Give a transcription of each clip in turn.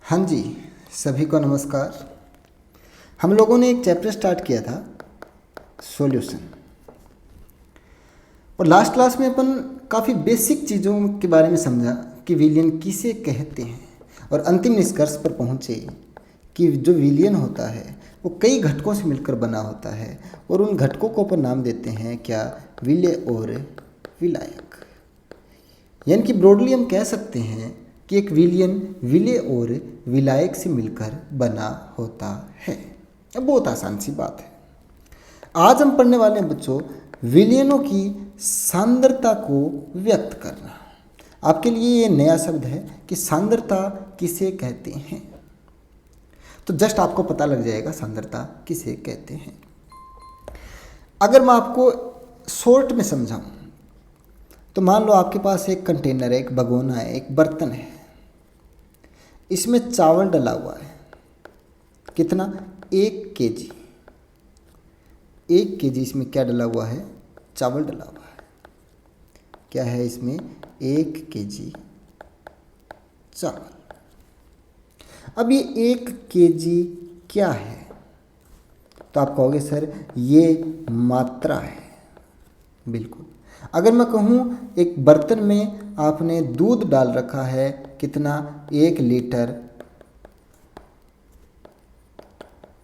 हाँ जी, सभी को नमस्कार। हम लोगों ने एक चैप्टर स्टार्ट किया था सॉल्यूशन, और लास्ट क्लास में अपन काफ़ी बेसिक चीज़ों के बारे में समझा कि विलियन किसे कहते हैं, और अंतिम निष्कर्ष पर पहुँचे कि जो विलियन होता है वो कई घटकों से मिलकर बना होता है, और उन घटकों को अपन नाम देते हैं क्या, विलेय और विलायक। यानी कि ब्रॉडली हम कह सकते हैं कि एक विलियन विलेय और विलायक से मिलकर बना होता है। अब बहुत आसान सी बात है। आज हम पढ़ने वाले हैं बच्चों विलियनों की सांद्रता को व्यक्त करना। आपके लिए ये नया शब्द है कि सांद्रता किसे कहते हैं, तो जस्ट आपको पता लग जाएगा सांद्रता किसे कहते हैं। अगर मैं आपको शॉर्ट में समझाऊं तो मान लो आपके पास एक कंटेनर है, एक भगोना है, एक बर्तन है, इसमें चावल डला हुआ है। कितना? 1 केजी। 1 केजी इसमें क्या डला हुआ है? चावल डला हुआ है। क्या है इसमें? 1 केजी चावल। अब ये 1 केजी क्या है? तो आप कहोगे सर ये मात्रा है। बिल्कुल। अगर मैं कहूँ एक बर्तन में आपने दूध डाल रखा है, कितना? 1 लीटर,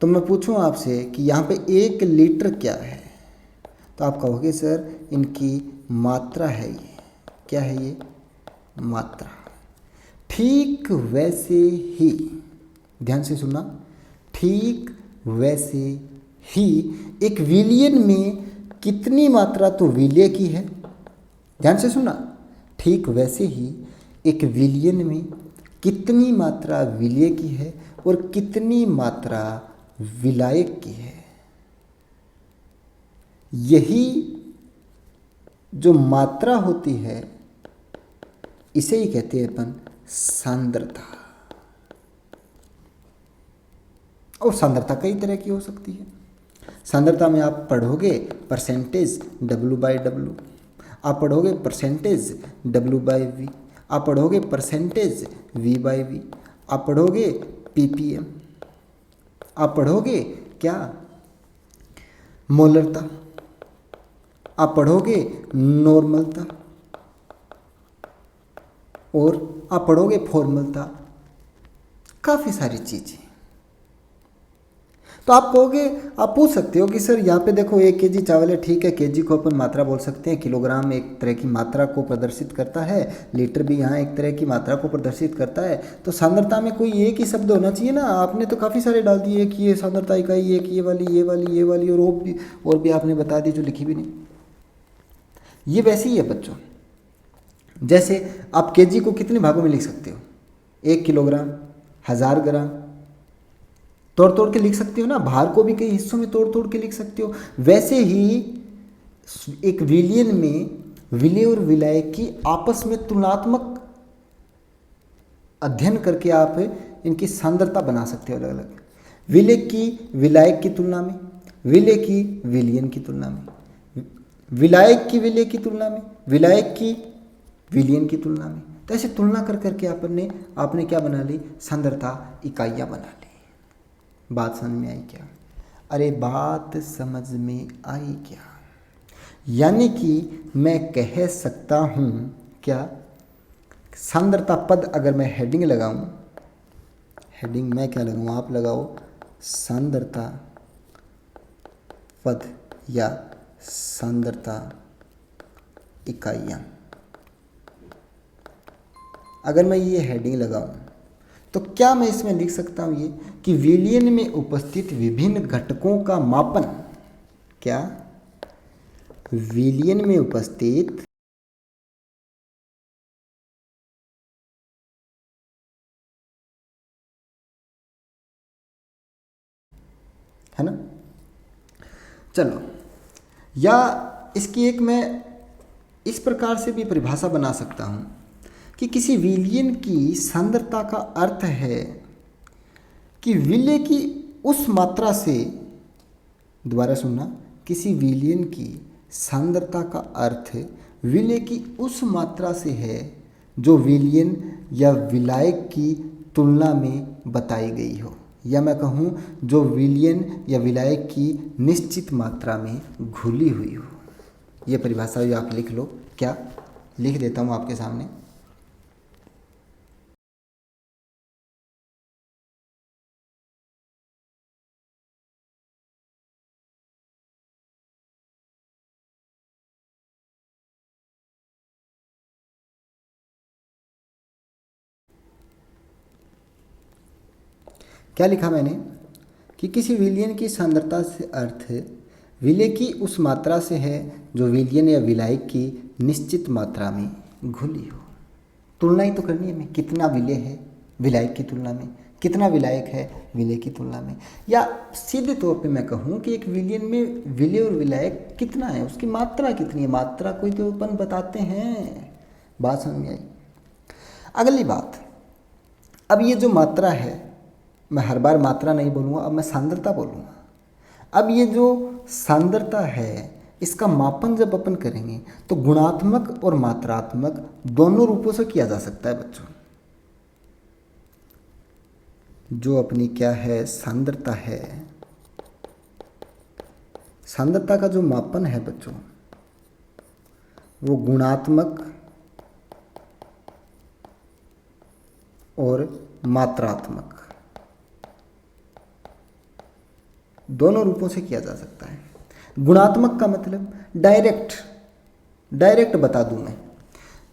तो मैं पूछूं आपसे कि यहाँ पे 1 लीटर क्या है, तो आप कहोगे सर इनकी मात्रा है ये। क्या है ये? मात्रा। ठीक वैसे ही, ध्यान से सुनना, ठीक वैसे ही एक विलियन में कितनी मात्रा तो विलेय की है। ध्यान से सुनना, ठीक वैसे ही एक विलियन में कितनी मात्रा विलेय की है और कितनी मात्रा विलायक की है। यही जो मात्रा होती है इसे ही कहते हैं अपन सांद्रता। और सांद्रता कई तरह की हो सकती है। सांद्रता में आप पढ़ोगे परसेंटेज W/W, आप पढ़ोगे परसेंटेज W/V, आप पढ़ोगे परसेंटेज V/V, आप पढ़ोगे ppm, आप पढ़ोगे क्या? मोलरता, आप पढ़ोगे नॉर्मलता, और आप पढ़ोगे फॉर्मलता। काफ़ी सारी चीज़ें। तो आप कहोगे, आप पूछ सकते हो कि सर यहाँ पे देखो 1 केजी चावल है, ठीक है, केजी को अपन मात्रा बोल सकते हैं, किलोग्राम एक तरह की मात्रा को प्रदर्शित करता है, लीटर भी यहाँ एक तरह की मात्रा को प्रदर्शित करता है, तो सांद्रता में कोई एक ही शब्द होना चाहिए ना। आपने तो काफ़ी सारे डाल दिए कि ये सांद्रता इकाई, एक ये वाली, ये वाली, ये वाली, और भी आपने बता दी जो लिखी भी नहीं। ये वैसे ही है बच्चों, जैसे आप केजी को कितने भागों में लिख सकते हो? 1 किलोग्राम, 1000 ग्राम, तोड़ तोड़ के लिख सकते हो ना। भार को भी कई हिस्सों में तोड़ तोड़ के लिख सकते हो। वैसे ही एक विलियन में विलेय और विलायक की आपस में तुलनात्मक अध्ययन करके आप इनकी सांद्रता बना सकते हो अलग अलग। विलेय की विलायक की तुलना में, विलेय की विलियन की तुलना में, विलायक की विलेय की तुलना में, विलायक की विलियन की तुलना में। तो ऐसे तुलना कर करके आपने क्या बना ली? सांद्रता इकाइयाँ बना ली। बात समझ में आई क्या? अरे बात समझ में आई क्या? यानी कि मैं कह सकता हूँ क्या, सांद्रता पद अगर मैं हेडिंग लगाऊं, हेडिंग मैं क्या लगाऊं, आप लगाओ, सांद्रता पद या सांद्रता इकाइयाँ। अगर मैं ये हेडिंग लगाऊं तो क्या मैं इसमें लिख सकता हूँ ये कि विलियन में उपस्थित विभिन्न घटकों का मापन, क्या? विलियन में उपस्थित है ना। चलो, या इसकी एक मैं इस प्रकार से भी परिभाषा बना सकता हूँ कि किसी विलियन की सांद्रता का अर्थ है कि विलेय की उस मात्रा से, दोबारा सुनना, किसी विलियन की सांद्रता का अर्थ विलेय की उस मात्रा से है जो विलियन या विलायक की तुलना में बताई गई हो, या मैं कहूँ जो विलयन या विलायक की निश्चित मात्रा में घुली हुई हो। ये परिभाषा जो आप लिख लो, क्या लिख देता हूँ आपके सामने। क्या लिखा मैंने कि किसी विलयन की सांद्रता से अर्थ विलय की उस मात्रा से है जो विलयन या विलायक की निश्चित मात्रा में घुली हो। तुलना ही तो करनी है, हमें कितना विलय है विलायक की तुलना में, कितना विलायक है विलय की तुलना में, या सीधे तौर पे मैं कहूँ कि एक विलयन में विलय और विलायक कितना है, उसकी मात्रा कितनी है। मात्रा कोई तो अपन बताते हैं। बात समझ में आई। अगली बात, अब ये जो मात्रा है, मैं हर बार मात्रा नहीं बोलूँगा, अब मैं सांद्रता बोलूँगा। अब ये जो सांद्रता है, इसका मापन जब अपन करेंगे तो गुणात्मक और मात्रात्मक दोनों रूपों से किया जा सकता है बच्चों। जो अपनी क्या है सांद्रता है, सांद्रता का जो मापन है बच्चों, वो गुणात्मक और मात्रात्मक दोनों रूपों से किया जा सकता है। गुणात्मक का मतलब डायरेक्ट बता दूं मैं।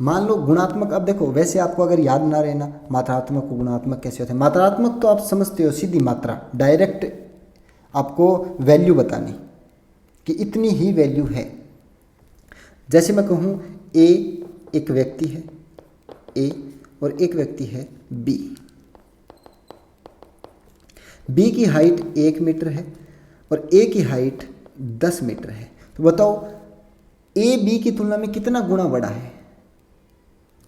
मान लो गुणात्मक, अब देखो वैसे आपको अगर याद ना रहना मात्रात्मक को गुणात्मक कैसे होते हैं। मात्रात्मक तो आप समझते हो, सीधी मात्रा, डायरेक्ट आपको वैल्यू बतानी कि इतनी ही वैल्यू है। जैसे मैं कहूँ ए एक व्यक्ति है, ए और एक व्यक्ति है बी। बी की हाइट 1 मीटर है और ए की हाइट 10 मीटर है। तो बताओ ए बी की तुलना में कितना गुना बड़ा है।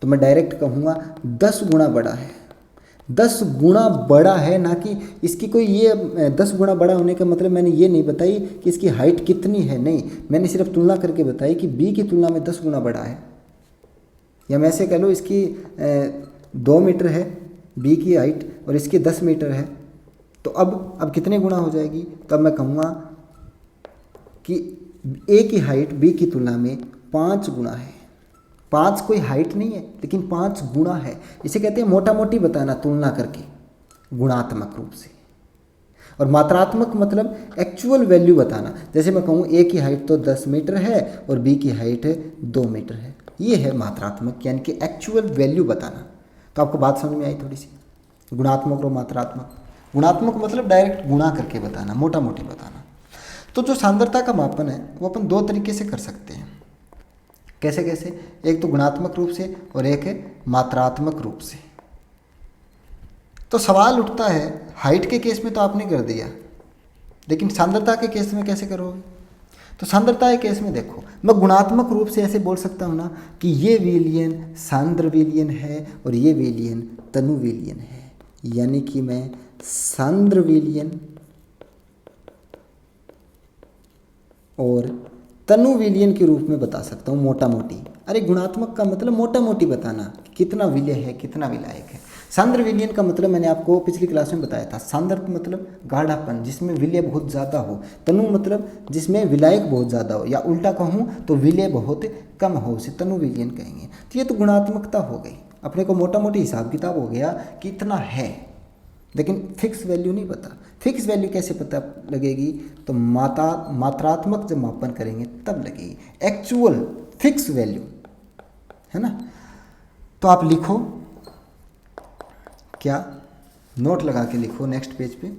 तो मैं डायरेक्ट कहूँगा 10 गुना बड़ा है। 10 गुना बड़ा है, ना कि इसकी कोई ये 10 गुना बड़ा होने का मतलब मैंने ये नहीं बताई कि इसकी हाइट कितनी है, नहीं, मैंने सिर्फ तुलना करके बताई कि बी की तुलना में 10 गुना बड़ा है। या मैं ऐसे कह लो इसकी 2 मीटर है बी की हाइट और इसकी 10 मीटर है, तो अब कितने गुना हो जाएगी। तब मैं कहूँगा कि ए की हाइट बी की तुलना में 5 गुना है। 5 कोई हाइट नहीं है, लेकिन 5 गुना है। इसे कहते हैं मोटा मोटी बताना तुलना करके, गुणात्मक रूप से। और मात्रात्मक मतलब एक्चुअल वैल्यू बताना। जैसे मैं कहूँ ए की हाइट तो 10 मीटर है और बी की हाइट 2 मीटर है। ये है मात्रात्मक, यानी कि एक्चुअल वैल्यू बताना। तो आपको बात समझ में आई थोड़ी सी, गुणात्मक और मात्रात्मक। गुणात्मक मतलब डायरेक्ट गुणा करके बताना, मोटा मोटी बताना। तो जो सांद्रता का मापन है वो अपन 2 तरीके से कर सकते हैं। कैसे कैसे, एक तो गुणात्मक रूप से और एक है मात्रात्मक रूप से। तो सवाल उठता है, हाइट के केस में तो आपने कर दिया, लेकिन सांद्रता के केस में कैसे करोगे। तो सांद्रता के केस में देखो, मैं गुणात्मक रूप से ऐसे बोल सकता हूँ ना कि ये विलयन सांद्र विलयन है और ये विलयन तनु विलयन है। यानी कि मैं सांद्र विलयन और तनु विलयन के रूप में बता सकता हूँ मोटा मोटी। अरे गुणात्मक का मतलब मोटा मोटी बताना कि कितना विलय है, कितना विलायक है। सांद्र विलयन का मतलब मैंने आपको पिछली क्लास में बताया था। सांद्र मतलब गाढ़ापन, जिसमें विलय बहुत ज़्यादा हो। तनु मतलब जिसमें विलायक बहुत ज़्यादा हो, या उल्टा कहूँ तो विलय बहुत कम हो, उसे तनु विलयन कहेंगे। तो ये तो गुणात्मकता हो गई। अपने को मोटा मोटी हिसाब किताब हो गया कि इतना है, लेकिन फिक्स वैल्यू नहीं पता। फिक्स वैल्यू कैसे पता लगेगी, तो मात्रात्मक जब मापन करेंगे तब लगेगी, एक्चुअल फिक्स वैल्यू, है ना। तो आप लिखो, क्या नोट लगा के लिखो नेक्स्ट पेज पे।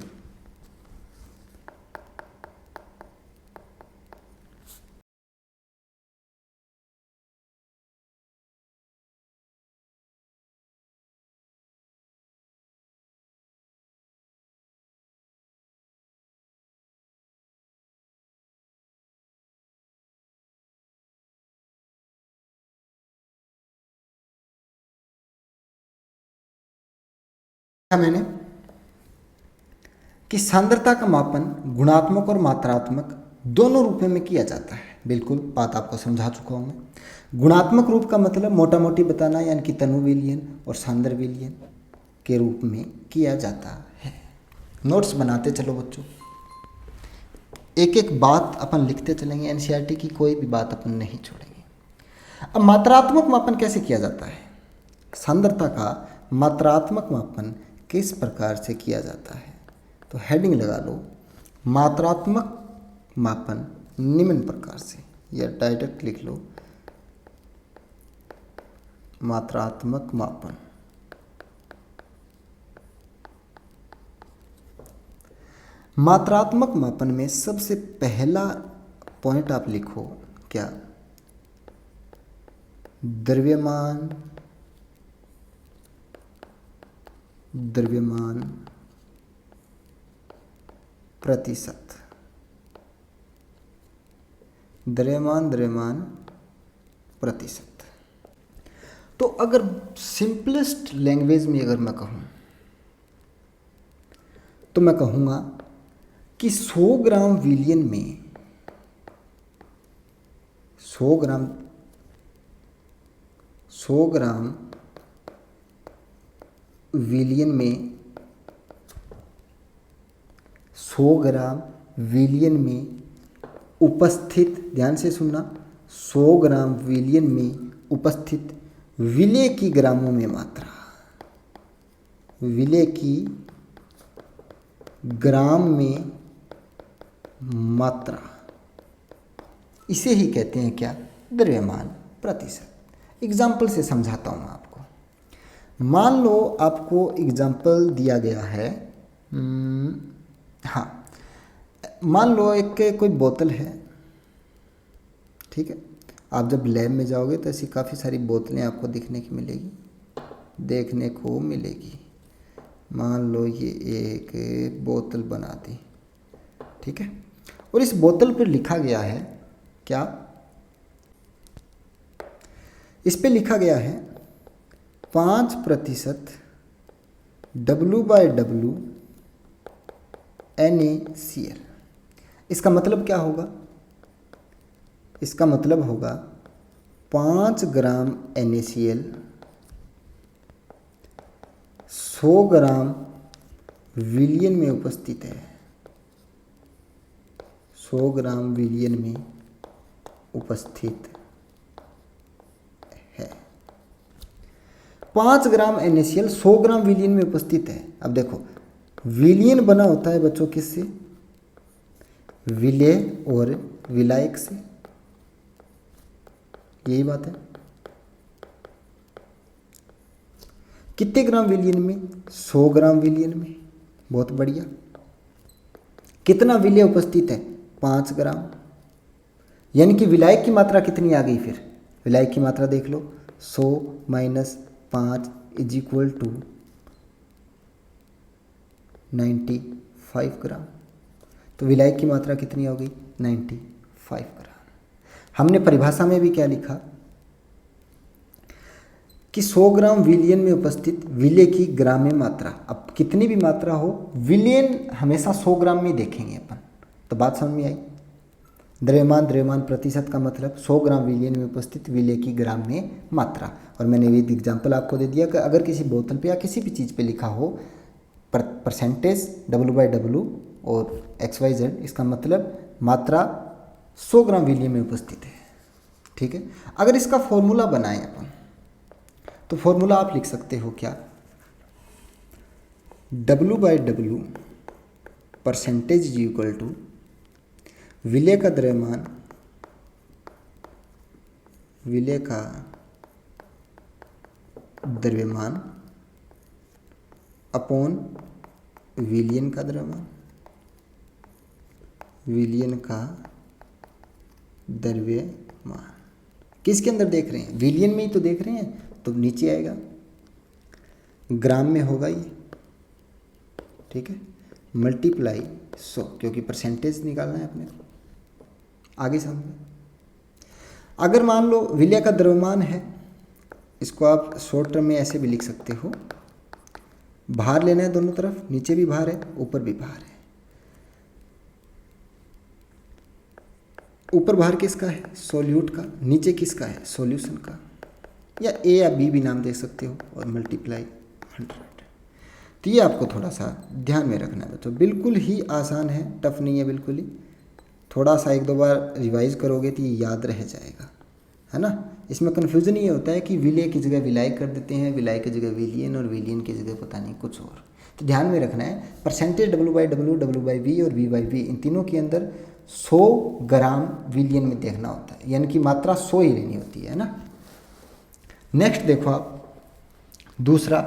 मैंने कि सांद्रता का मापन गुणात्मक और मात्रात्मक दोनों रूपों में किया जाता है। बिल्कुल बात आपको समझा चुका हूँ मैं। गुणात्मक रूप का मतलब मोटा मोटी बताना, यानी कि तनु विलयन और सांद्र विलयन। के रूप में किया जाता है। नोट्स बनाते चलो बच्चों, एक एक बात अपन लिखते चलेंगे, एनसीईआरटी की कोई भी बात अपन नहीं छोड़ेंगे। अब मात्रात्मक मापन कैसे किया जाता है? सांद्रता का मात्रात्मक मापन किस प्रकार से किया जाता है? तो हेडिंग लगा लो, मात्रात्मक मापन निम्न प्रकार से, या डायरेक्ट लिख लो मात्रात्मक मापन। मात्रात्मक मापन में सबसे पहला पॉइंट आप लिखो क्या? द्रव्यमान प्रतिशत। द्रव्यमान प्रतिशत। तो अगर सिंपलेस्ट लैंग्वेज में अगर मैं कहूँ तो मैं कहूँगा कि 100 ग्राम विलियन में 100 ग्राम विलियन में 100 ग्राम विलियन में उपस्थित, ध्यान से सुनना, 100 ग्राम विलियन में उपस्थित विलेय की ग्रामों में मात्रा, विलेय की ग्राम में मात्रा, इसे ही कहते हैं क्या? द्रव्यमान प्रतिशत। एग्जाम्पल से समझाता हूँ आपको। मान लो आपको एग्जाम्पल दिया गया है, हाँ, मान लो एक कोई बोतल है, ठीक है। आप जब लैब में जाओगे तो ऐसी काफ़ी सारी बोतलें आपको देखने को मिलेगी। मान लो ये एक बोतल बना दी, ठीक है, और इस बोतल पर लिखा गया है क्या? इस पे लिखा गया है 5% W/W NaCl। इसका मतलब क्या होगा? इसका मतलब होगा 5 ग्राम NaCl 100 ग्राम विलियन में उपस्थित है। 100 ग्राम विलियन में उपस्थित है। 5 ग्राम NaCl 100 ग्राम विलियन में उपस्थित है। अब देखो, विलियन बना होता है बच्चों किससे? विलेय और विलायक से, यही बात है। कितने ग्राम विलियन में? 100 ग्राम विलियन में। बहुत बढ़िया। कितना विलेय उपस्थित है? 5 ग्राम। यानी कि विलायक की मात्रा कितनी आ गई? फिर विलायक की मात्रा देख लो, 100 - 5 = 95 ग्राम। तो विलायक की मात्रा कितनी हो गई? 95 ग्राम। हमने परिभाषा में भी क्या लिखा कि 100 ग्राम विलियन में उपस्थित विलेय की ग्राम में मात्रा। अब कितनी भी मात्रा हो, विलियन हमेशा 100 ग्राम में देखेंगे अपन। तो बात समझ में आई? द्रव्यमान प्रतिशत का मतलब 100 ग्राम विलियन में उपस्थित विलेय की ग्राम में मात्रा। और मैंने ये एग्जाम्पल आपको दे दिया कि अगर किसी बोतल पे या किसी भी चीज़ पे लिखा हो परसेंटेज W/W और XYZ, इसका मतलब मात्रा 100 ग्राम विलियन में उपस्थित है, ठीक है। अगर इसका फॉर्मूला बनाएं अपन, तो फॉर्मूला आप लिख सकते हो क्या? W/W परसेंटेज = विलेय का द्रव्यमान, विलेय का द्रव्यमान अपॉन विलियन का द्रव्यमान, विलियन का द्रव्यमान। किसके अंदर देख रहे हैं? विलियन में ही तो देख रहे हैं, तो नीचे आएगा, ग्राम में होगा ये, ठीक है, मल्टीप्लाई 100, क्योंकि परसेंटेज निकालना है अपने को। आगे समझो। अगर मान लो विलेय का द्रव्यमान है, इसको आप शॉर्ट टर्म में ऐसे भी लिख सकते हो, भार लेना है दोनों तरफ, नीचे भी भार है, ऊपर भी भार है। ऊपर भार किसका है? सॉल्यूट का। नीचे किसका है? सॉल्यूशन का। या A या B भी नाम दे सकते हो, और मल्टीप्लाई 100। तो ये आपको थोड़ा सा ध्यान में रखना है बच्चों, बिल्कुल ही आसान है, टफ नहीं है बिल्कुल ही। थोड़ा सा एक दो बार रिवाइज करोगे तो ये याद रह जाएगा, है ना। इसमें कन्फ्यूज़न ये होता है कि विलय की जगह विलाय कर देते हैं, विलाय की जगह विलियन, और विलियन की जगह पता नहीं कुछ और। तो ध्यान में रखना है परसेंटेज W/W, W/V और V/V इन तीनों के अंदर 100 ग्राम विलियन में देखना होता है, यानी कि मात्रा 100 ही लेनी होती है ना। नेक्स्ट देखो आप दूसरा,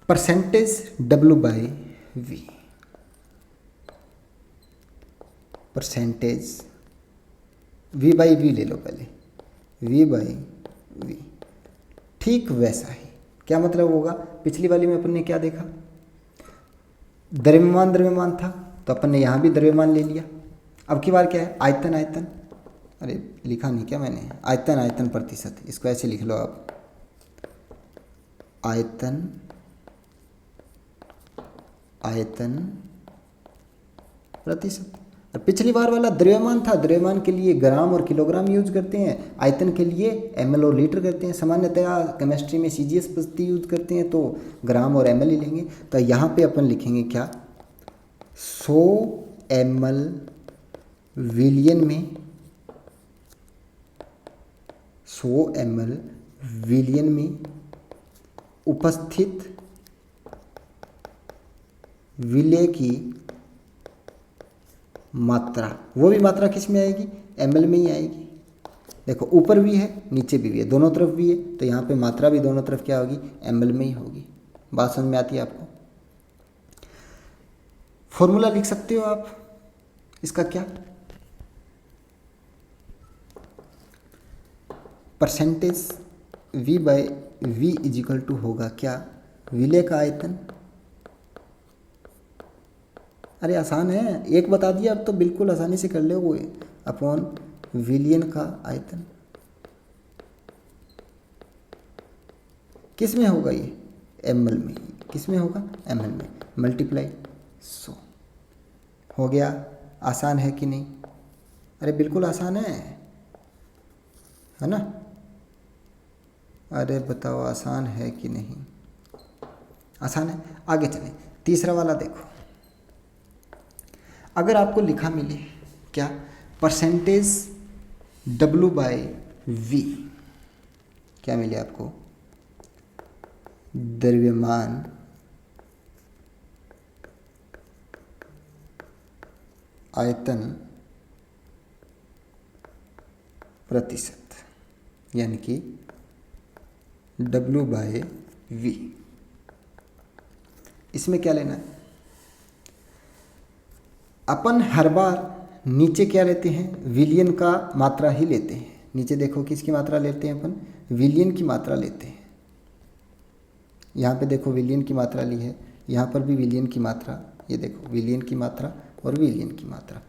परसेंटेज W/V, परसेंटेज V/V ले लो पहले, V/V ठीक वैसा ही। क्या मतलब होगा, पिछली वाली में अपन ने क्या देखा, द्रव्यमान द्रव्यमान था तो अपन ने यहाँ भी द्रव्यमान ले लिया। अब की बार क्या है, आयतन आयतन, अरे लिखा नहीं क्या मैंने, आयतन आयतन प्रतिशत, इसको ऐसे लिख लो आप, आयतन आयतन प्रतिशत। पिछली बार वाला द्रव्यमान था, द्रव्यमान के लिए ग्राम और किलोग्राम यूज करते हैं, आयतन के लिए ml और लीटर करते हैं। सामान्यतया केमिस्ट्री में CGS पद्धति यूज करते हैं तो ग्राम और ml ही लेंगे। तो यहाँ पे अपन लिखेंगे क्या, 100 ml विलियन में, 100 ml विलियन में उपस्थित विलय की मात्रा, वो भी मात्रा किस में आएगी, ml में ही आएगी। देखो ऊपर भी है नीचे भी है, दोनों तरफ भी है, तो यहाँ पे मात्रा भी दोनों तरफ क्या होगी, ml में ही होगी। बात समझ में आती है आपको। फॉर्मूला लिख सकते हो आप इसका, क्या, percentage V/V is equal to होगा क्या, विलय का आयतन। अरे आसान है, एक बता दिया, अब तो बिल्कुल आसानी से कर लोगे, अपॉन विलियन का आयतन। किस में होगा ये, ml में, किस में होगा, ml में, मल्टीप्लाई 100 हो गया। आसान है कि नहीं, अरे बिल्कुल आसान है ना। अरे बताओ आसान है कि नहीं, आसान है। आगे चलें, तीसरा वाला देखो, अगर आपको लिखा मिले क्या, परसेंटेज W/V, क्या मिले आपको, द्रव्यमान आयतन प्रतिशत, यानी कि W/V। इसमें क्या लेना है, अपन हर बार नीचे क्या लेते हैं, विलियन का मात्रा ही लेते हैं। नीचे देखो किसकी मात्रा लेते हैं अपन, विलियन की मात्रा लेते हैं। यहाँ पे देखो विलियन की मात्रा ली है, यहाँ पर भी विलियन की मात्रा, ये देखो विलियन की मात्रा और विलियन की मात्रा,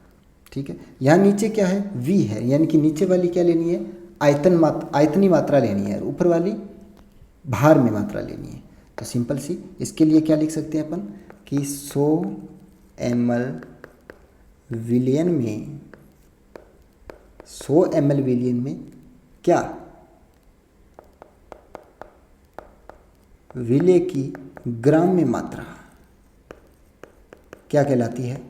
ठीक है। यहाँ नीचे क्या है, V है, यानी कि नीचे वाली क्या लेनी है, आयतनी मात्रा लेनी है, ऊपर वाली भार में मात्रा लेनी है। तो सिंपल सी, इसके लिए क्या लिख सकते हैं अपन कि 100 ml विलियन में, 100 ml विलियन में क्या, विलय की ग्राम में मात्रा क्या कहलाती है,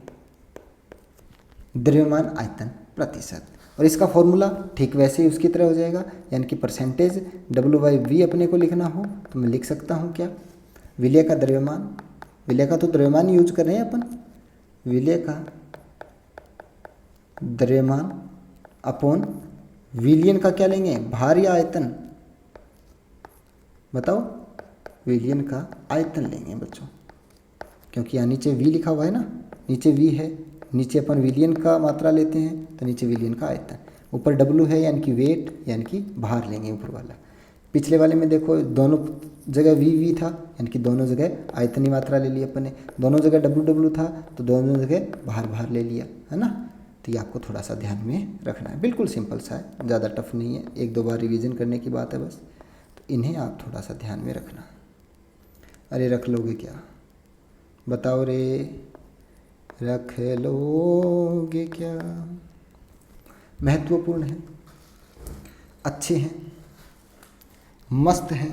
द्रव्यमान आयतन प्रतिशत। और इसका फॉर्मूला ठीक वैसे ही उसकी तरह हो जाएगा, यानी कि परसेंटेज W/V अपने को लिखना हो तो मैं लिख सकता हूँ क्या, विलय का द्रव्यमान, विलय का तो द्रव्यमान यूज कर रहे हैं अपन, विलय का द्रव्यमान अपॉन विलियन का क्या लेंगे, भार या आयतन, बताओ, विलियन का आयतन लेंगे बच्चों, क्योंकि यहाँ नीचे V लिखा हुआ है ना, नीचे V है, नीचे अपन विलियन का मात्रा लेते हैं तो नीचे विलियन का आयतन, ऊपर W है यानी कि वेट, यानी कि भार लेंगे ऊपर वाला। पिछले वाले में देखो दोनों जगह V था, यानी कि दोनों जगह आयतनी मात्रा ले ली अपन ने, दोनों जगह W था तो दोनों जगह भार ले लिया, है ना। तो ये आपको थोड़ा सा ध्यान में रखना है, बिल्कुल सिंपल सा है, ज़्यादा टफ नहीं है, एक दो बार रिवीजन करने की बात है बस। तो इन्हें आप थोड़ा सा ध्यान में रखना। अरे रख लोगे क्या, बताओ रे, रख लोगे क्या, महत्वपूर्ण है, अच्छे हैं, मस्त हैं,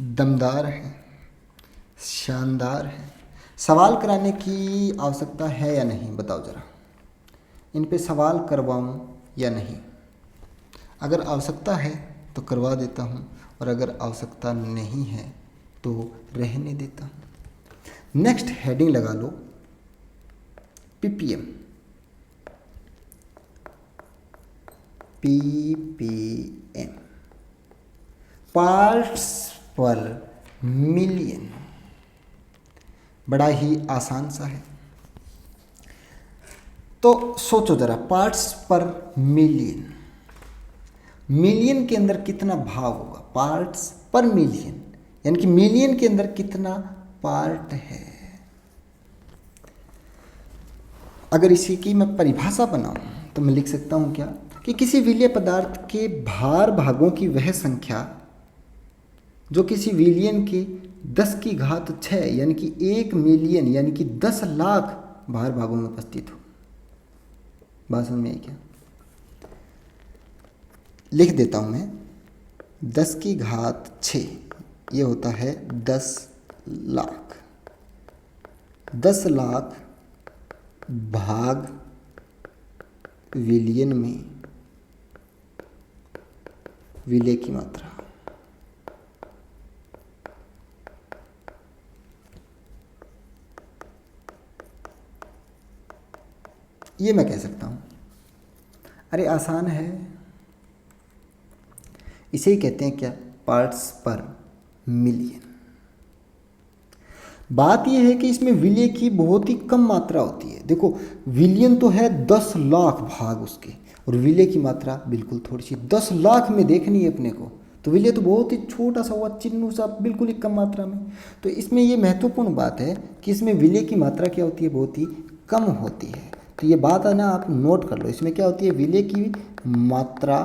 दमदार हैं, शानदार है। सवाल कराने की आवश्यकता है या नहीं, बताओ ज़रा। इन पे सवाल करवाऊं या नहीं? अगर आवश्यकता है तो करवा देता हूँ, और अगर आवश्यकता नहीं है तो रहने देता हूँ। नेक्स्ट हेडिंग लगा लो पीपीएम। पीपीएम पार्ट्स पर मिलियन, बड़ा ही आसान सा है। तो सोचो जरा, पार्ट्स पर मिलियन, मिलियन के अंदर कितना भाग होगा? पार्ट्स पर मिलियन, यानी कि मिलियन के अंदर कितना पार्ट है। अगर इसी की मैं परिभाषा बनाऊं तो मैं लिख सकता हूं क्या, कि किसी विलीय पदार्थ के भार भागों की वह संख्या जो किसी विलियन के 10⁶ यानी कि 1 मिलियन यानी कि 10 लाख भार भागों में उपस्थित हो। बात समझ में आई क्या? लिख देता हूं मैं, 10⁶ ये होता है 10 लाख। 10 लाख भाग विलियन में विलेय की मात्रा। ये मैं कह सकता हूं। अरे आसान है, इसे ही कहते हैं क्या? पार्ट्स पर मिलियन। बात यह है कि इसमें विलेय की बहुत ही कम मात्रा होती है। देखो, विलियन तो है 10 लाख भाग उसके, और विलेय की मात्रा बिल्कुल थोड़ी सी। 10 लाख में देखनी है अपने को, तो विलेय तो बहुत ही छोटा सा हुआ, चिन्नू सा, बिल्कुल ही कम मात्रा में। तो इसमें ये महत्वपूर्ण बात है कि इसमें विलेय की मात्रा क्या होती है? बहुत ही कम होती है। तो ये बात है ना, आप नोट कर लो। इसमें क्या होती है? विलेय की मात्रा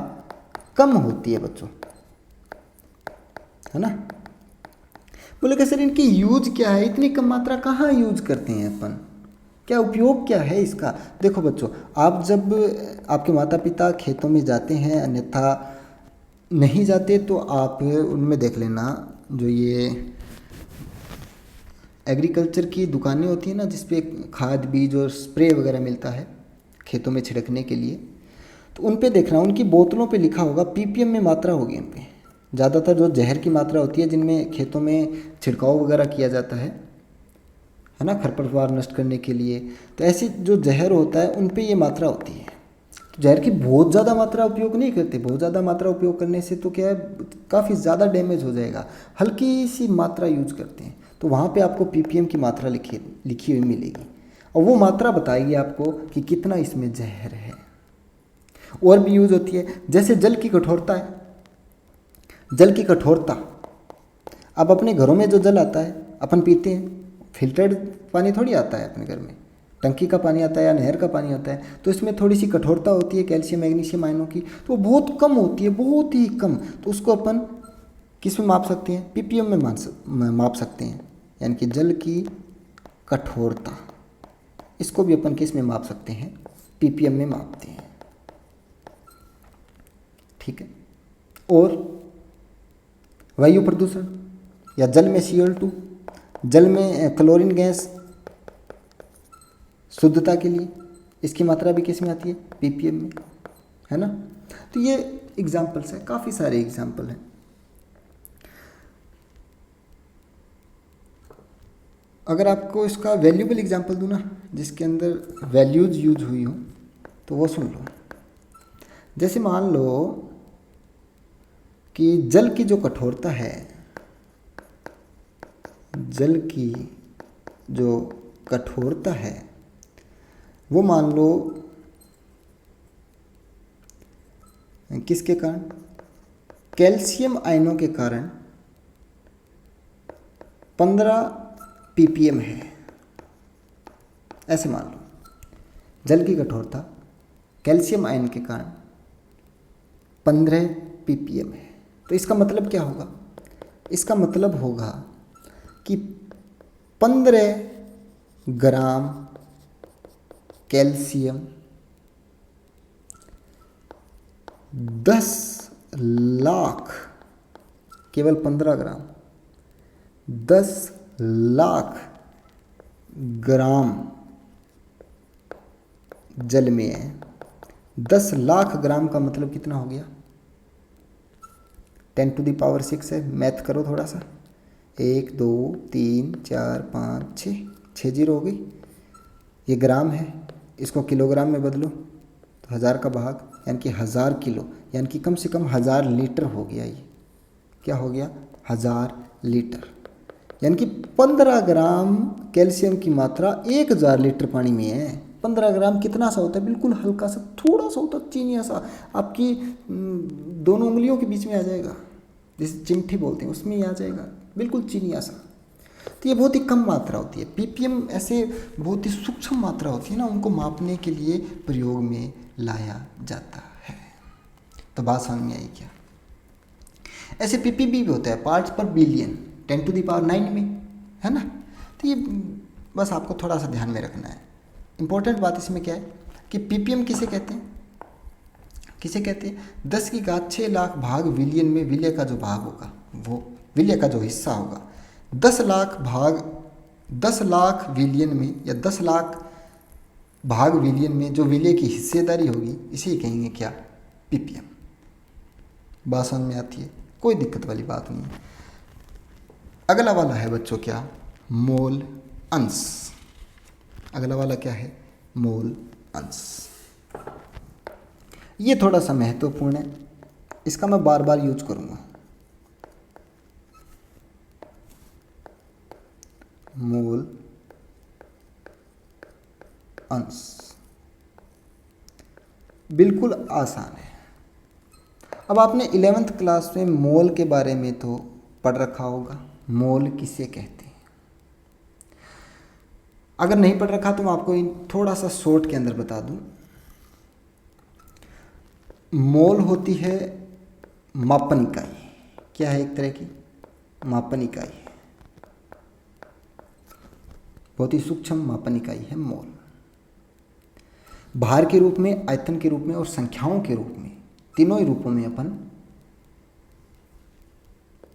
कम होती है बच्चों, है ना। बोले कि सर इनकी यूज क्या है? इतनी कम मात्रा कहाँ यूज करते हैं अपन? क्या उपयोग क्या है इसका? देखो बच्चों, आप जब आपके माता पिता खेतों में जाते हैं, अन्यथा नहीं जाते, तो आप उनमें देख लेना, जो ये एग्रीकल्चर की दुकानें होती हैं ना, जिसपे खाद बीज और स्प्रे वगैरह मिलता है खेतों में छिड़कने के लिए, तो उन पे देखना, उनकी बोतलों पे लिखा होगा पीपीएम में मात्रा होगी उन पे। ज़्यादातर जो जहर की मात्रा होती है, जिनमें खेतों में छिड़काव वगैरह किया जाता है ना, खरपतवार नष्ट करने के लिए, तो ऐसी जो जहर होता है उन पे ये मात्रा होती है। तो जहर की बहुत ज़्यादा मात्रा उपयोग नहीं करते। बहुत ज़्यादा मात्रा उपयोग करने से तो क्या है, काफ़ी ज़्यादा डैमेज हो जाएगा। हल्की सी मात्रा यूज करते हैं, तो वहाँ पे आपको पीपीएम की मात्रा लिखी हुई मिलेगी, और वो मात्रा बताएगी आपको कि कितना इसमें जहर है। और भी यूज होती है, जैसे जल की कठोरता है। जल की कठोरता, अब अपने घरों में जो जल आता है अपन पीते हैं, फिल्टर्ड पानी थोड़ी आता है अपने घर में, टंकी का पानी आता है या नहर का पानी होता है, तो इसमें थोड़ी सी कठोरता होती है कैल्शियम मैग्नीशियम आयनों की, तो वो बहुत कम होती है, बहुत ही कम। तो उसको अपन किस में माप सकते हैं? पीपीएम में माप सकते हैं, यानी कि जल की कठोरता, इसको भी अपन किस में माप सकते हैं? पीपीएम में मापते हैं, ठीक है। और वायु प्रदूषण या जल में CO2, जल में क्लोरीन गैस शुद्धता के लिए, इसकी मात्रा भी किस में आती है? पीपीएम में, है ना। तो ये एग्जाम्पल्स हैं, काफ़ी सारे एग्जाम्पल हैं। अगर आपको इसका वैल्यूबल एग्जाम्पल दूँ ना, जिसके अंदर वैल्यूज यूज हुई हो, तो वो सुन लो। जैसे मान लो कि जल की जो कठोरता है, जल की जो कठोरता है, वो मान लो किसके कारण? कैल्शियम आयनों के कारण 15 पीपीएम है, ऐसे मान लो। जल की कठोरता कैल्शियम आयन के कारण 15 पीपीएम है। तो इसका मतलब क्या होगा? इसका मतलब होगा कि 15 ग्राम कैल्शियम 10 लाख, केवल 15 ग्राम 10 लाख ग्राम जल में है। 10 लाख ग्राम का मतलब कितना हो गया? 10⁶ है। मैथ करो थोड़ा सा। 1 2 3 4 5 6 जीरो हो गई। ये ग्राम है, इसको किलोग्राम में बदलो तो 1000 का भाग, यानी कि 1000 किलो, यानी कि कम से कम 1000 लीटर हो गया। ये क्या हो गया? 1000 लीटर, यानी कि 15 ग्राम कैल्शियम की मात्रा 1000 लीटर पानी में है। 15 ग्राम कितना सा होता है? बिल्कुल हल्का सा, थोड़ा सा होता है, चीनिया सा, आपकी दोनों उंगलियों के बीच में आ जाएगा, जिसे चिमठी बोलते हैं, उसमें ही आ जाएगा, बिल्कुल चीनिया सा। तो ये बहुत ही कम मात्रा होती है। पीपीएम ऐसे बहुत ही सूक्ष्म मात्रा होती है ना, उनको मापने के लिए प्रयोग में लाया जाता है। तो बात समझ में आई क्या? ऐसे पीपीबी भी होता है, पार्ट्स पर बिलियन, 10⁹ में, है ना। तो ये बस आपको थोड़ा सा ध्यान में रखना है। इंपॉर्टेंट बात इसमें क्या है कि पीपीएम किसे कहते हैं? किसे कहते हैं? 10⁶ लाख भाग विलियन में विलय का जो भाग होगा, वो विलय का जो हिस्सा होगा, 10 लाख भाग 10 लाख विलियन में, या 10 लाख भाग विलियन में जो विलय की हिस्सेदारी होगी, इसे कहेंगे क्या? पीपीएम। बात समझ में आती है? कोई दिक्कत वाली बात नहीं है। अगला वाला है बच्चों क्या? मोल अंश। अगला वाला क्या है? मोल अंश। ये थोड़ा सा महत्वपूर्ण है, इसका मैं बार बार यूज करूंगा। मोल अंश बिल्कुल आसान है। अब आपने 11th क्लास में मोल के बारे में तो पढ़ रखा होगा, मोल किसे कहते हैं। अगर नहीं पढ़ रखा तो मैं आपको थोड़ा सा शॉर्ट के अंदर बता दूं। मोल होती है मापन इकाई। क्या है? एक तरह की मापन इकाई, बहुत ही सूक्ष्म मापन इकाई है मोल। भार के रूप में, आयतन के रूप में और संख्याओं के रूप में, तीनों ही रूपों में अपन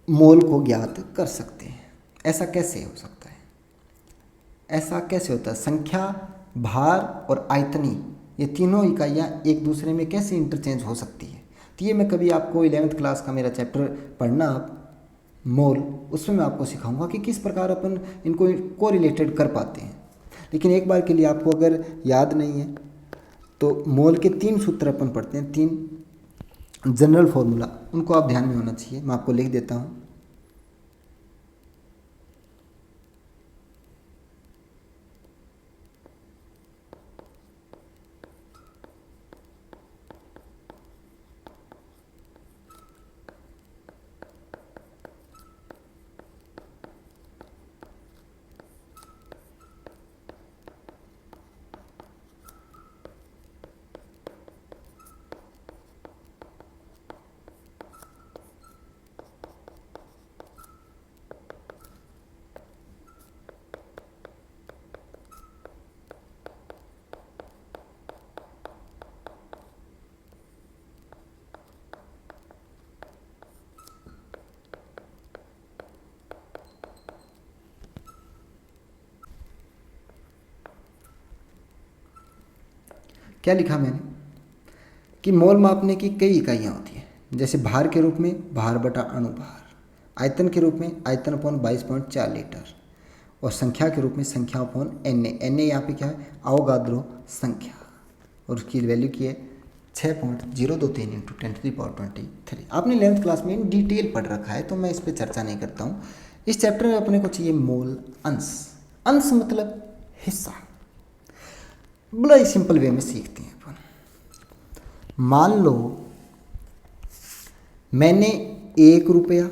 मोल को ज्ञात कर सकते हैं। ऐसा कैसे हो सकता है? ऐसा कैसे होता है? संख्या, भार और आयतनी, ये तीनों इकाइयाँ एक दूसरे में कैसे इंटरचेंज हो सकती है? तो ये मैं कभी आपको 11th क्लास का मेरा चैप्टर पढ़ना आप, मोल, उसमें मैं आपको सिखाऊंगा कि किस प्रकार अपन इनको कोरिलेटेड कर पाते हैं। लेकिन एक बार के लिए आपको अगर याद नहीं है तो मोल के 3 सूत्र अपन पढ़ते हैं, 3 जनरल फॉर्मूला, उनको आप ध्यान में होना चाहिए। मैं आपको लिख देता हूँ। क्या लिखा मैंने कि मोल मापने की कई इकाइयाँ होती हैं। जैसे भार के रूप में भार बटा अणुभार, आयतन के रूप में आयतन अपॉन 22.4 लीटर, और संख्या के रूप में संख्या अपॉन एन ए यहाँ पे क्या है? अवोगाद्रो संख्या, और उसकी वैल्यू की है 6.023 × 10⁻23। आपने 11th क्लास में इन डिटेल पढ़ रखा है तो मैं इस पर चर्चा नहीं करता हूँ। इस चैप्टर में अपने को चाहिए मोल अंश। अंश मतलब हिस्सा। बड़ा ही सिंपल वे में सीखते हैं अपन। मान लो मैंने 1 रुपया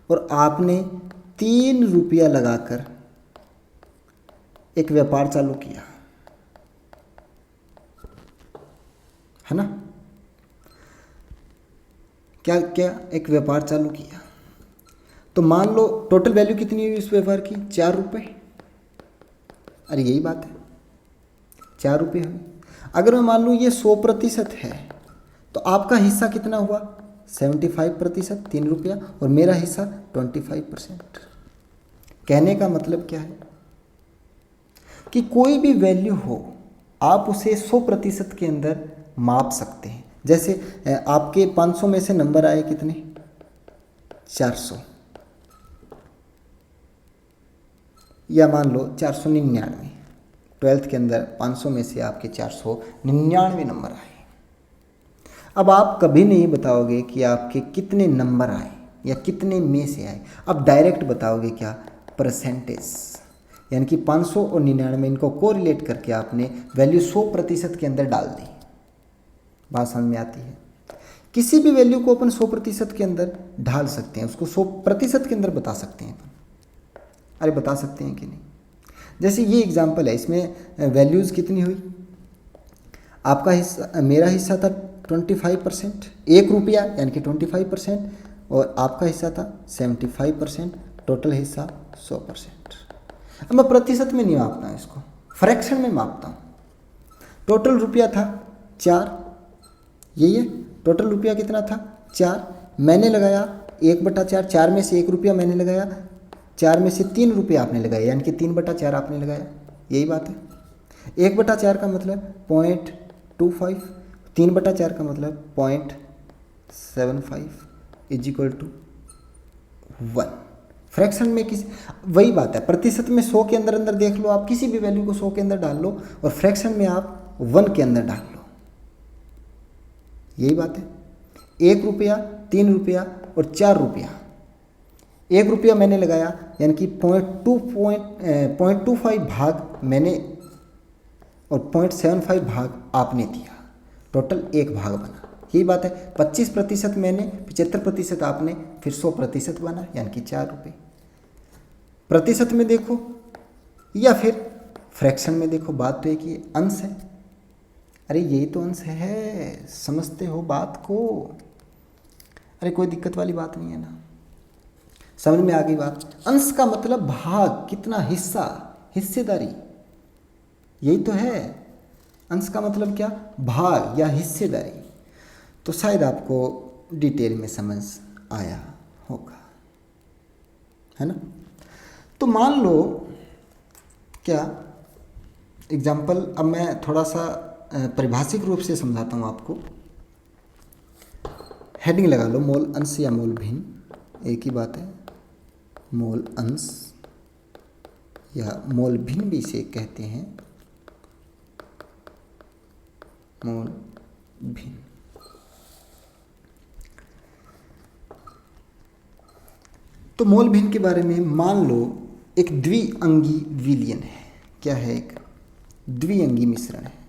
और आपने 3 रुपया लगाकर एक व्यापार चालू किया, है ना। क्या क्या? एक व्यापार चालू किया। तो मान लो टोटल वैल्यू कितनी हुई इस व्यापार की? 4 रुपये। अरे यही बात है, 4 रुपये हुए। अगर मैं मान लूँ ये 100% है तो आपका हिस्सा कितना हुआ? 75%, 3 रुपया, और मेरा हिस्सा 25%। कहने का मतलब क्या है कि कोई भी वैल्यू हो आप उसे 100% के अंदर माप सकते हैं। जैसे आपके 500 में से नंबर आए कितने, 400, या मान लो 499। 12th के अंदर 500 में से आपके 499 नंबर आए। अब आप कभी नहीं बताओगे कि आपके कितने नंबर आए या कितने में से आए, अब डायरेक्ट बताओगे क्या, परसेंटेज। यानी कि 500 और 99 इनको कोरिलेट करके आपने वैल्यू 100% के अंदर डाल दी। बात समझ में आती है। किसी भी वैल्यू को अपन 100% के अंदर ढाल सकते हैं, उसको 100% के अंदर बता सकते हैं। अरे बता सकते हैं कि नहीं। जैसे ये एग्जाम्पल है, इसमें वैल्यूज़ कितनी हुई, आपका हिस्सा, मेरा हिस्सा था 25%, 1 रुपया यानी कि 25%, और आपका हिस्सा था 75%, टोटल हिस्सा 100%। अब मैं प्रतिशत में नहीं मापता हूँ, इसको फ्रैक्शन में मापता हूँ। टोटल रुपया था 4, यही है टोटल रुपया कितना था 4, मैंने लगाया 1/4, 4 में से 1 रुपया मैंने लगाया, 4 में से 3 रुपया आपने लगाया, यानी कि 3/4 आपने लगाया। यही बात है। 1/4 का मतलब 0.25, 3/4 का मतलब 0.75 = 1। फ्रैक्शन में किस, वही बात है, प्रतिशत में 100 के अंदर अंदर देख लो, आप किसी भी वैल्यू को 100 के अंदर डाल लो, और फ्रैक्शन में आप 1 के अंदर डाल लो। यही बात है। 1 रुपया, 3 रुपया और 4 रुपया। 1 रुपया मैंने लगाया, यानी कि 0.25 भाग मैंने और 0.75 भाग आपने दिया, टोटल 1 भाग बना। यही बात है। 25% मैंने, 75% आपने, फिर 100% बना, यानी कि 4 रुपये। प्रतिशत में देखो या फिर फ्रैक्शन में देखो, बात तो एक ही, अंश है। अरे यही तो अंश है, समझते हो बात को। अरे कोई दिक्कत वाली बात नहीं है ना, समझ में आ गई बात। अंश का मतलब भाग, कितना हिस्सा, हिस्सेदारी, यही तो है। अंश का मतलब क्या, भाग या हिस्सेदारी। तो शायद आपको डिटेल में समझ आया होगा, है ना। तो मान लो क्या एग्जाम्पल, अब मैं थोड़ा सा परिभाषिक रूप से समझाता हूँ आपको। हेडिंग लगा लो, मोल अंश या मोल भिन्न, एक ही बात है। मोल अंश या मोल भिन्न भी इसे कहते हैं, मोल भिन्न। तो मोल भिन्न के बारे में मान लो एक द्विअंगी विलयन है। क्या है, एक द्विअंगी मिश्रण है।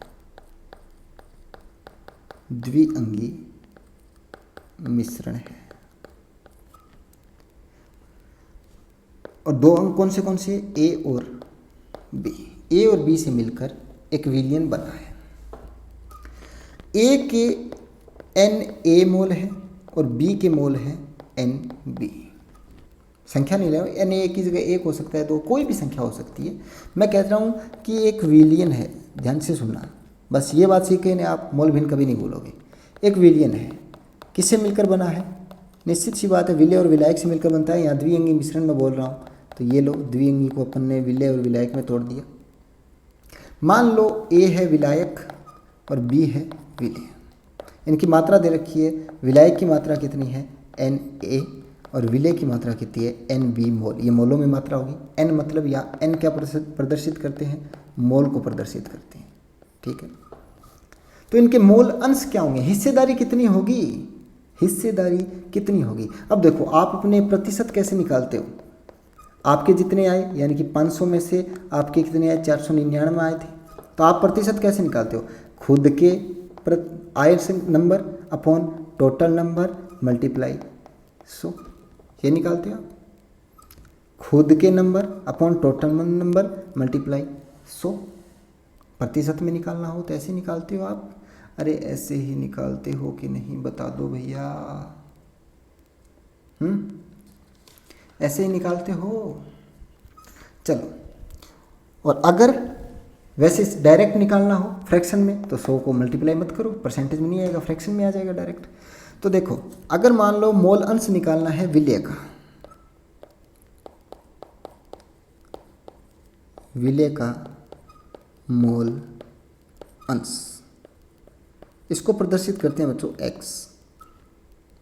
द्विअंगी मिश्रण है, और 2 अंग कौन से, ए और बी। ए और बी से मिलकर एक विलयन बना है। ए के Na मोल है और बी के मोल है Nb। संख्या नहीं ले, Na की जगह 1 हो सकता है, 2, कोई भी संख्या हो सकती है। मैं कहता हूँ कि एक विलयन है, ध्यान से सुनना, बस ये बात सीखे ने आप मोल भिन्न कभी नहीं भूलोगे। एक विलयन है, किससे मिलकर बना है, निश्चित सी बात है विलय और विलायक से मिलकर बनता है। यहाँ द्विअंगी मिश्रण में बोल रहा हूँ, तो ये लो द्विअंगी को अपन ने विलय और विलायक में तोड़ दिया। मान लो ए है विलायक और बी है विलय। इनकी मात्रा दे रखी है, विलायक की मात्रा कितनी है Na और विलय की मात्रा कितनी है Nb मोल। ये मोलों में मात्रा होगी। N मतलब या N क्या प्रदर्शित करते हैं, मोल को प्रदर्शित करते हैं, ठीक है। तो इनके मोल अंश क्या होंगे, हिस्सेदारी कितनी होगी, हिस्सेदारी कितनी होगी। अब देखो आप अपने प्रतिशत कैसे निकालते हो, आपके जितने आए, यानी कि 500 में से आपके कितने आए, 499 आए थे, तो आप प्रतिशत कैसे निकालते हो, खुद के आए से number upon total number multiply 100, ये निकालते हो। खुद के number upon total number multiply 100। प्रतिशत में निकालना हो तो ऐसे निकालते हो आप। अरे ऐसे ही निकालते हो कि नहीं, बता दो भैया। ऐसे ही निकालते हो, चलो। और अगर वैसे डायरेक्ट निकालना हो फ्रैक्शन में, तो 100 को मल्टीप्लाई मत करो, परसेंटेज में नहीं आएगा, फ्रैक्शन में आ जाएगा डायरेक्ट। तो देखो, अगर मान लो मोल अंश निकालना है विलेय का, विलेय का मोल अंश, इसको प्रदर्शित करते हैं बच्चों x,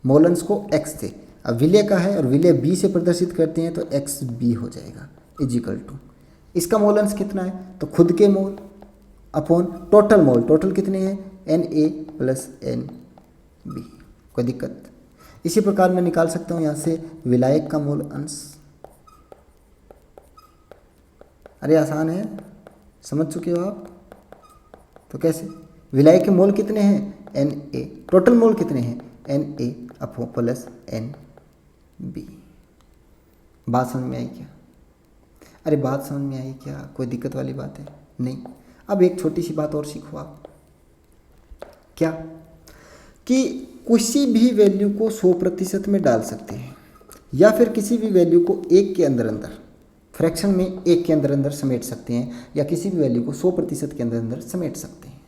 मोल अंश को x थे, अब विलेय का है और विलेय b से प्रदर्शित करते हैं तो एक्स बी हो जाएगा इजिकल टू, इसका मोल अंश कितना है तो खुद के mole upon total mole, total कितने हैं Na प्लस Nb, कोई दिक्कत। इसी प्रकार मैं निकाल सकता हूँ यहाँ से विलायक का मोल अंश, अरे आसान है, समझ चुके हो आप। तो कैसे, विलायक के मोल कितने हैं Na, टोटल मोल कितने हैं Na अपॉन प्लस Nb। बात समझ में आई क्या? अरे बात समझ में आई क्या? कोई दिक्कत वाली बात है नहीं। अब एक छोटी सी बात और सीखो आप, क्या कि किसी भी वैल्यू को 100% में डाल सकते हैं या फिर किसी भी वैल्यू को एक के अंदर अंदर फ्रैक्शन में एक के अंदर अंदर समेट सकते हैं या किसी भी वैल्यू को 100% के अंदर अंदर समेट सकते हैं।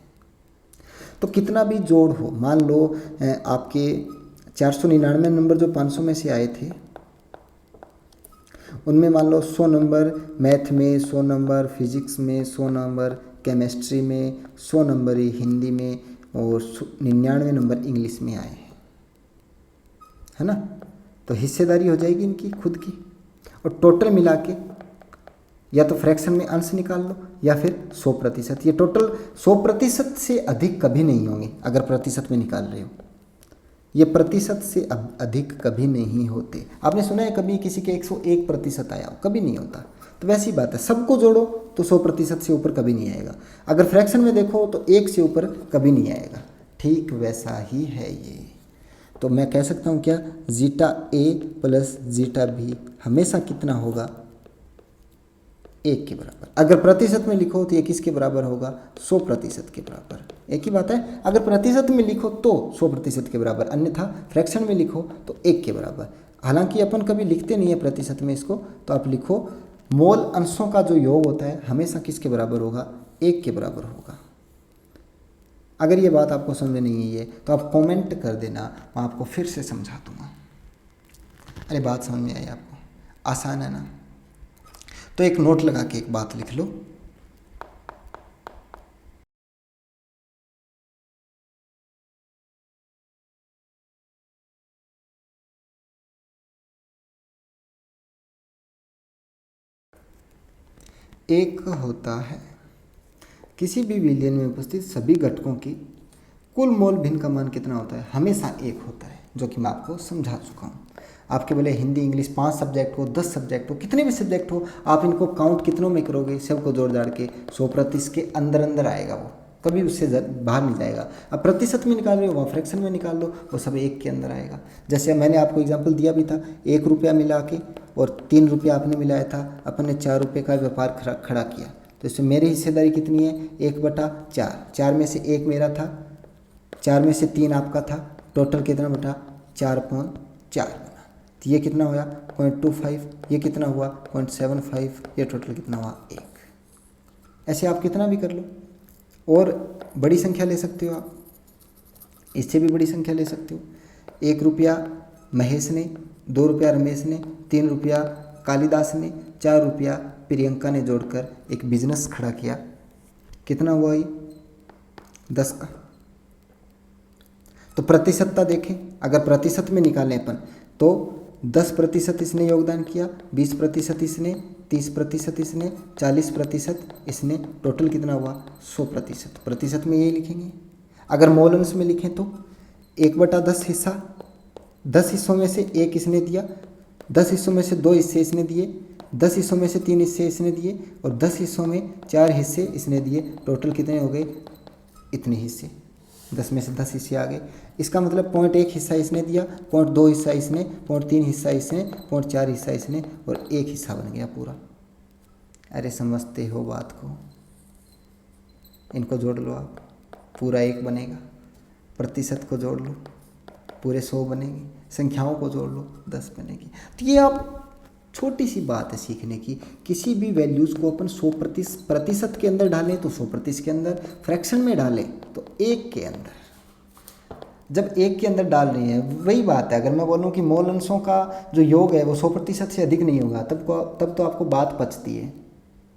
तो कितना भी जोड़ हो, मान लो आपके 499 नंबर जो 500 में से आए थे उनमें मान लो 100 नंबर मैथ में, 100 नंबर फिजिक्स में, 100 नंबर केमिस्ट्री में, 100 नंबर ही हिंदी में और 99 नंबर इंग्लिश में आए हैं, है ना। तो हिस्सेदारी हो जाएगी इनकी खुद की, और टोटल मिला के या तो फ्रैक्शन में अंश निकाल लो या फिर 100%। ये टोटल 100% से अधिक कभी नहीं होंगे अगर प्रतिशत में निकाल रहे हो, ये प्रतिशत से अधिक कभी नहीं होते। आपने सुना है कभी किसी के 101% आया हो? कभी नहीं होता। तो वैसी बात है, सबको जोड़ो तो 100% से ऊपर कभी नहीं आएगा, अगर फ्रैक्शन में देखो तो 1 से ऊपर कभी नहीं आएगा। ठीक वैसा ही है ये। तो मैं कह सकता हूँ क्या, जीटा ए प्लस जीटा बी हमेशा कितना होगा, 1 के बराबर। अगर प्रतिशत में लिखो तो ये किसके बराबर होगा, 100% के बराबर। एक ही बात है, अगर प्रतिशत में लिखो तो 100% के बराबर, अन्यथा फ्रैक्शन में लिखो तो 1 के बराबर। हालांकि अपन कभी लिखते नहीं है प्रतिशत में इसको, तो आप लिखो मोल अंशों का जो योग होता है हमेशा किसके बराबर होगा, 1 के बराबर होगा। अगर ये बात आपको समझ में नहीं है तो आप कमेंट कर देना, मैं आपको फिर से समझा दूंगा। अरे बात समझ में आई आपको? आसान है ना। तो एक नोट लगा के एक बात लिख लो, एक होता है किसी भी विलयन में उपस्थित सभी घटकों की कुल मोल भिन्न का मान कितना होता है, हमेशा 1 होता है, जो कि मैं आपको समझा चुका हूँ। आपके बोले हिंदी इंग्लिश 5 सब्जेक्ट हो, 10 सब्जेक्ट हो, कितने भी सब्जेक्ट हो, आप इनको काउंट कितनों में करोगे, सबको जोड़ जाड़ के 100% के अंदर अंदर आएगा, वो कभी उससे बाहर नहीं जाएगा। अब प्रतिशत में निकाल रहे हो, वहाँ फ्रैक्शन में निकाल लो, वो सब 1 के अंदर आएगा। जैसे मैंने आपको एग्जाम्पल दिया भी था, 1 रुपया मिला के और 3 रुपया आपने मिलाया था, अपन ने 4 रुपये का व्यापार खड़ा किया, तो इसमें मेरी हिस्सेदारी कितनी है, 1/4। 4 में से 1 मेरा था, 4 में से 3 आपका था, टोटल कितना बटा 4/4 बना। तो ये कितना हुआ 0.25, ये कितना हुआ 0.75, ये टोटल कितना हुआ 1। ऐसे आप कितना भी कर लो, और बड़ी संख्या ले सकते हो आप, इससे भी बड़ी संख्या ले सकते हो। 1 रुपया महेश ने, 2 रुपया रमेश ने, 3 रुपया कालिदास ने, 4 रुपया प्रियंका ने जोड़कर एक बिजनेस खड़ा किया, कितना हुआ ये 10 का। तो प्रतिशतता देखें, अगर प्रतिशत में निकालें अपन तो 10% इसने योगदान किया, 20% इसने, 30% इसने, 40% इसने, टोटल कितना हुआ 100%। प्रतिशत में यही लिखेंगे। अगर मोल अंश में लिखें तो 1/10 हिस्सा, 10 हिस्सों में से 1 इसने दिया, 10 हिस्सों में से 2 हिस्से इसने दिए, 10 हिस्सों में से 3 हिस्से इसने दिए और 10 हिस्सों में 4 हिस्से इसने दिए, टोटल कितने हो गए, इतने हिस्से। 10 में से 10 हिस्से आ गए, इसका मतलब 0.1 हिस्सा इसने दिया, 0.2 हिस्सा इसने, 0.3 हिस्सा इसने, 0.4 हिस्सा इसने और 1 हिस्सा बन गया पूरा। अरे समझते हो बात को? इनको जोड़ लो आप, पूरा 1 बनेगा। प्रतिशत को जोड़ लो, पूरे 100 बनेंगे। संख्याओं को जोड़ लो, 10 बनेगी। तो ये आप छोटी सी बात है सीखने की, किसी भी वैल्यूज़ को अपन 100% के अंदर डालें तो 100% के अंदर, फ्रैक्शन में डालें तो 1 के अंदर। जब एक के अंदर डाल रही है, वही बात है। अगर मैं बोलूँ कि मोल अंशों का जो योग है वो 100% से अधिक नहीं होगा, तब तो आपको बात पचती है,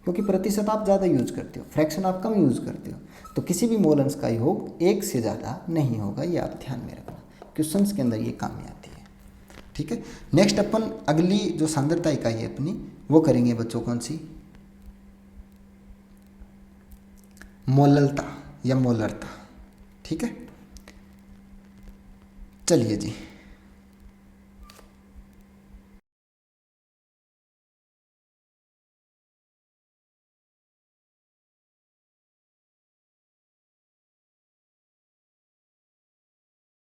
क्योंकि प्रतिशत आप ज़्यादा यूज करते हो, फ्रैक्शन आप कम यूज करते हो। तो किसी भी मोल अंश का योग एक से ज़्यादा नहीं होगा, ये आप ध्यान में रखना। क्वेश्चंस के अंदर ये काम में आती है। ठीक है, नेक्स्ट अपन अगली जो सांद्रता इकाई है अपनी वो करेंगे बच्चों, कौन सी? मोललता या मोलरता। ठीक है, चलिए जी।